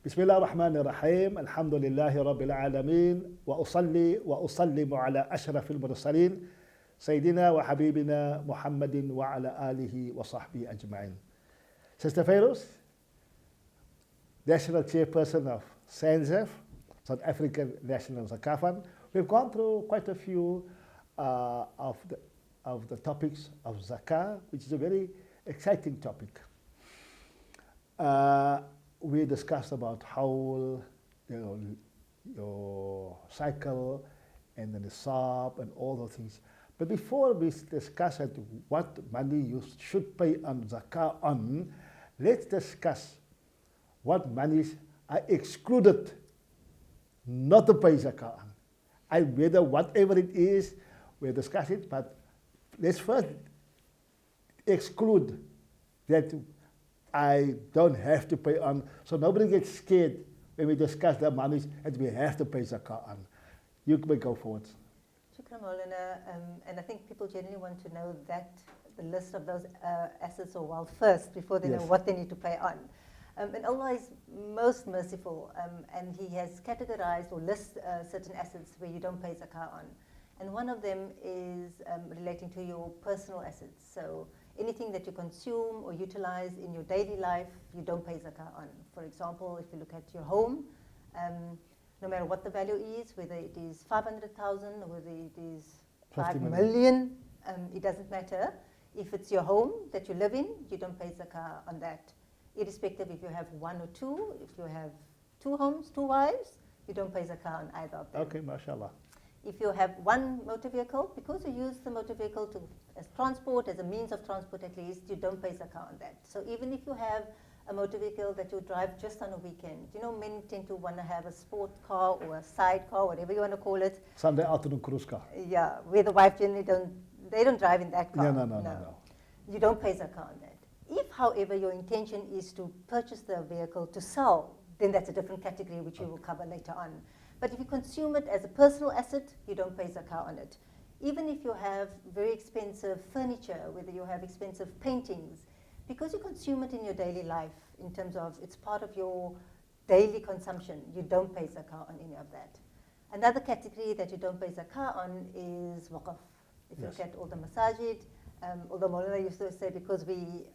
بسم الله الرحمن الرحيم الحمد لله رب العالمين وأصلي وأسلم على أشرف المرسلين سيدنا وحبيبنا محمد وعلى آله وصحبه أجمعين. Sister Fayruz, National Chairperson of SANZAF, South African National Zakah Fund. We've gone through quite a few of the topics of Zakah, which is a very exciting topic. We discussed about how your cycle and the nisab and all those things. But before we discuss what money you should pay on zakah on, let's discuss what monies are excluded not to pay zakah on. And whether whatever it is, we'll discuss it, but let's first exclude that I don't have to pay on, so nobody gets scared when we discuss the monies that we have to pay zakah on. You may go forward. Shukran, Maulana. And I think people generally want to know that the list of those assets or wealth first before they know what they need to pay on. And Allah is most merciful, and He has categorized or lists certain assets where you don't pay zakah on. And one of them is relating to your personal assets. So anything that you consume or utilize in your daily life, you don't pay zakah on. For example, if you look at your home, no matter what the value is, whether it is 500,000 or whether it is 5 million, it doesn't matter. If it's your home that you live in, you don't pay zakah on that. Irrespective if you have one or two, if you have 2 homes, 2 wives, you don't pay zakah on either of them. Okay, mashallah. If you have one motor vehicle, because you use the motor vehicle as transport, as a means of transport at least, you don't pay zakah on that. So even if you have a motor vehicle that you drive just on a weekend, men tend to want to have a sport car or a side car, whatever you want to call it. Sunday afternoon cruise car. Yeah, where the wife generally don't drive in that car. No. You don't pay zakah on that. If, however, your intention is to purchase the vehicle to sell, then that's a different category which we will cover later on. But if you consume it as a personal asset, you don't pay zakah on it. Even if you have very expensive furniture, whether you have expensive paintings, because you consume it in your daily life, in terms of it's part of your daily consumption, you don't pay zakah on any of that. Another category that you don't pay zakah on is waqf. If you look at all the masajid, although Maulana used to say because we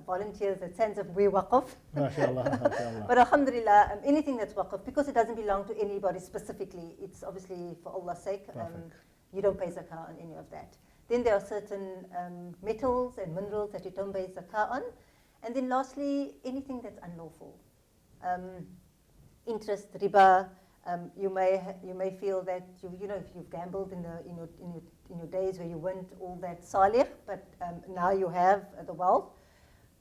volunteers at SANZAF, we waqf. MashaAllah. But alhamdulillah, anything that's waqf, because it doesn't belong to anybody specifically, it's obviously for Allah's sake, you don't pay zakah on any of that. Then there are certain metals and minerals that you don't pay zakah on. And then lastly, anything that's unlawful. Interest, riba, you may feel that if you've gambled in your days where you weren't all that salih, but now you have the wealth.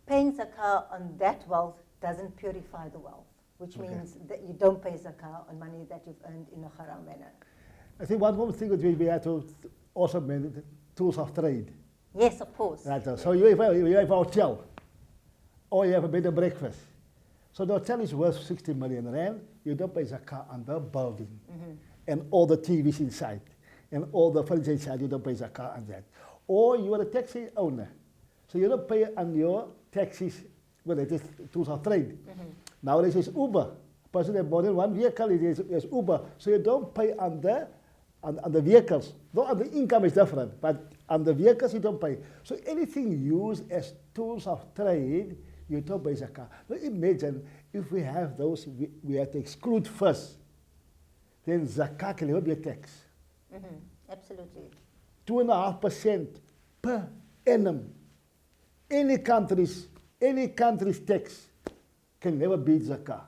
Paying zakah on that wealth doesn't purify the wealth, which means that you don't pay zakah on money that you've earned in a haram manner. I think one more thing that we have to also mention, tools of trade. Yes, of course. Right. So you have a hotel, or you have a bed and breakfast. So the hotel is worth 60 million rand. You don't pay zakah on the building and all the TVs inside and all the furniture inside. You don't pay zakah on that. Or you are a taxi owner, so you don't pay on your taxis. Well, it is tools of trade. Nowadays it's Uber. A person has more than one vehicle, it is Uber. So you don't pay on the vehicles. Though on the income is different, but on the vehicles you don't pay. So anything used as tools of trade, you don't pay zakah. Now imagine if we have those, we have to exclude first. Then zakah can never be a tax. Absolutely. 2.5% per annum. Any country's tax can never beat zakah,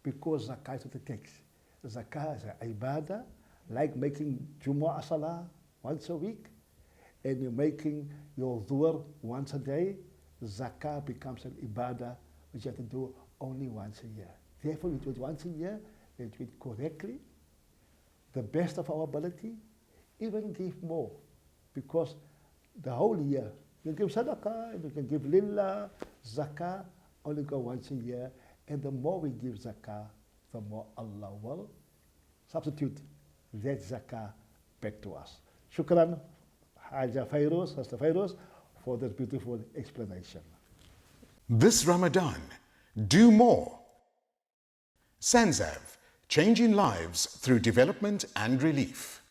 because zakah is not a tax. Zakah is an ibadah, like making Jumu'ah Salah once a week, and you're making your dhuhr once a day. Zakah becomes an ibadah which you have to do only once a year. Therefore, we do it once a year, we do it correctly, the best of our ability, even give more, because the whole year, you give sadaqah, you can give lillah, zakah, only go once a year, and the more we give zakah, the more Allah will substitute that zakah back to us. Shukran, Haja Fayruz, Sister Fayruz, for this beautiful explanation. This Ramadan, do more. SANZAF, changing lives through development and relief.